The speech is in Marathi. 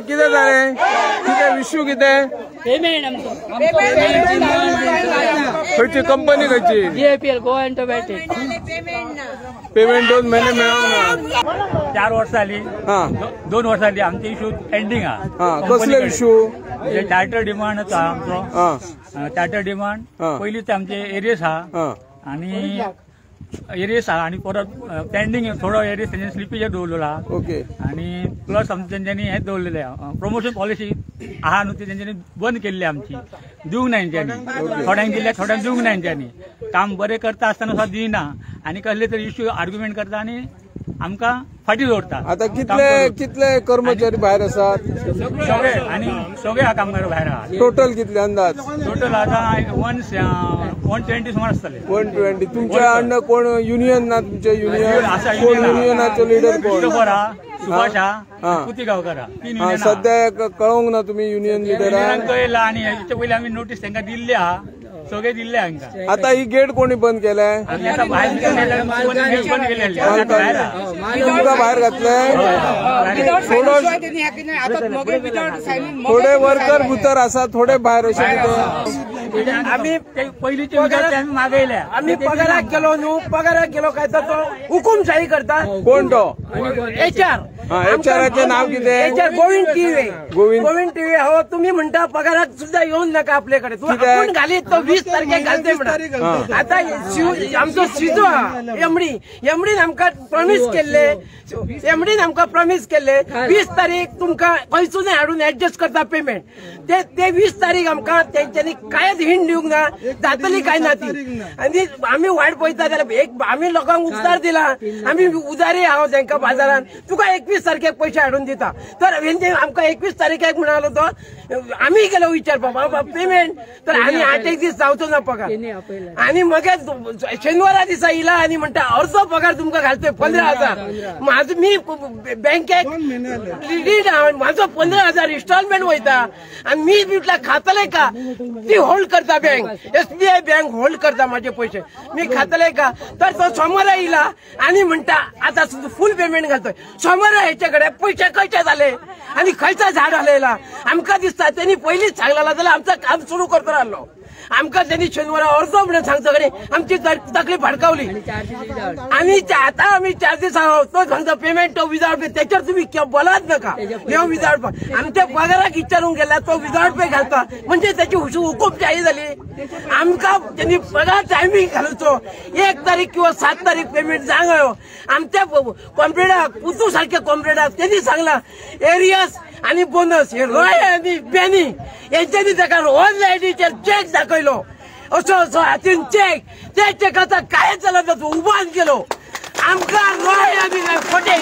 कितें जालें कितें इश्यू कितें पेमेंट आमचो खंयची कंपनी खंयची GAPL गोवा एंटरप्राइज पेमेंट 2 महिने मेळोंक ना 4 वर्सां जाली 2 वर्सां जाली आमचे इश्यू पेंडिंग आहा कसले इश्यू चार्टर डिमांड आसा आमचो चार्टर डिमांड पयलीं ते आमचे एरियस आहा आनी एरियस आहा आनी परत पेंडिंग थोडो एरियस तेंच्यानी स्लिपेज दवरलेला ओके आनी प्लस आमचे तेंच्यांनी हे दवरलेले प्रमोशन पॉलिसी आहा न्हू ती तेंच्यांनी बंद केल्ली आमची दिवंक ना तेंच्यांनी थोड्यांक दिल्या थोड्यांक दिवंक ना तेंच्यांनी काम बरें करता आसतना सुद्दां दिना आनी कसले तरी इश्यू आर्ग्युमेंट करता आनी आमकां फाटी दवरता आता कितले कर्मचारी भायर आसात सगळे आनी सगळे कामगार भायर आहात टोटल कितले अंदाज टोटल आता 120 सुमार आसतले 120 तुमच्या अंडर कोण युनियन ना तुमचे युनियन युनियनाचो लिडर कोण सुभाष आहा पुती गांवकार आहा सध्या कळोंक ना तुम्ही युनियन लिडरांक कळयला आनी हेचे पयलीं आमी नोटीस तांकां दिल्ली आहा सगळे दिल्ले हांकां आता ही गेट कोणी बंद केलाय तुमकां भायर घातले थोडे वर्कर भितर आसा थोडे भायर अशें आमी पयलींचे विद्यार्थी मागयल्या आम्ही पगाराक गेलो न्हू पगाराक गेलो काय तर तो हुकुमशाही करता कोण तो HR HRचे नाव कितें HR गोविंद टिवे हो तुम्ही म्हणता पगाराक सुद्धा येऊन नका आपल्याकडे तू आपण घालीत तो 20 तारखेक घालते म्हणा आता आमचो सिजो एमडीन आमकां प्रॉमिस केल्ले एमडीन आमकां प्रॉमिस केल्ले 20 तारीख तुमकां खंयसून हाडून एडजस्ट करता पेमेंट ते 20 तारीख आमकां तेंच्यांनी कांयच हिंट दिवंक ना जातली काय ना ती आनी आमी वाट पळयता जाल्यार एक आमी लोकांक उदार दिला आमी उदारी आहो तांकां बाजारान तुका 21 तारखेक पयशे हाडून दिता तर आमकां 21 तारखेक म्हणालो तो आमी गेलो विचारपाक बाबा पेमेंट तर आनी 8 दीस जावचो ना पगार आनी मगेर शेनवारा दिसा येयला आनी म्हणटा अर्धो पगार तुमकां घालतोय 15,000 माझो मी बँकेक क्रेडीट आहा म्हाजो 15,000 इन्स्टॉलमेंट वयता आनी मी म्हटल्यार खातले का ती होल्ड करता बँक SBI बँक होल्ड करता माझे पैसे मी खातले का तर तो सोमारा येयला आनी म्हणटा आता फुल पेमेंट घालतोय सोमारा हेच्याकडे पैसे खंयचे जाले आनी खंयचा झाड हालयला आमकां दिसता त्यांनी पयलींच सांगलेला जाल्यार आमचं काम सुरू करतो राहिलो आमकां त्यांनी शेनवारा अर्जो म्हणून सांगता कडेन आमची तकली भडकावली आनी आता आमी 4 दीस तो सांगता पेमेंट तो विदाउट पे त्याच्यावर तुम्ही बोलात नका ह्यो विदाउट पे आमच्या पगाराक विचारूंक गेला तो विदाउट पे घालता म्हणजे त्याची हुकूमशाही झाली आमकां त्यांनी पगार टायमींग घालचो 1 तारीख किंवा 7 तारीख पेमेंट सांगायो आमच्या कॉम्प्रेडाक पुतू सारख्या कॉम्प्रेडाक त्यांनी सांगला एरियस आणि बोनस हे रॉय आणि बेनी यांच्यानी ताका ऑनलायनीचेर चेक दाखयलो असो हातीन चेक त्या चेकाचा काय चलत तो उभान केलो आमकां रॉय आणि फटे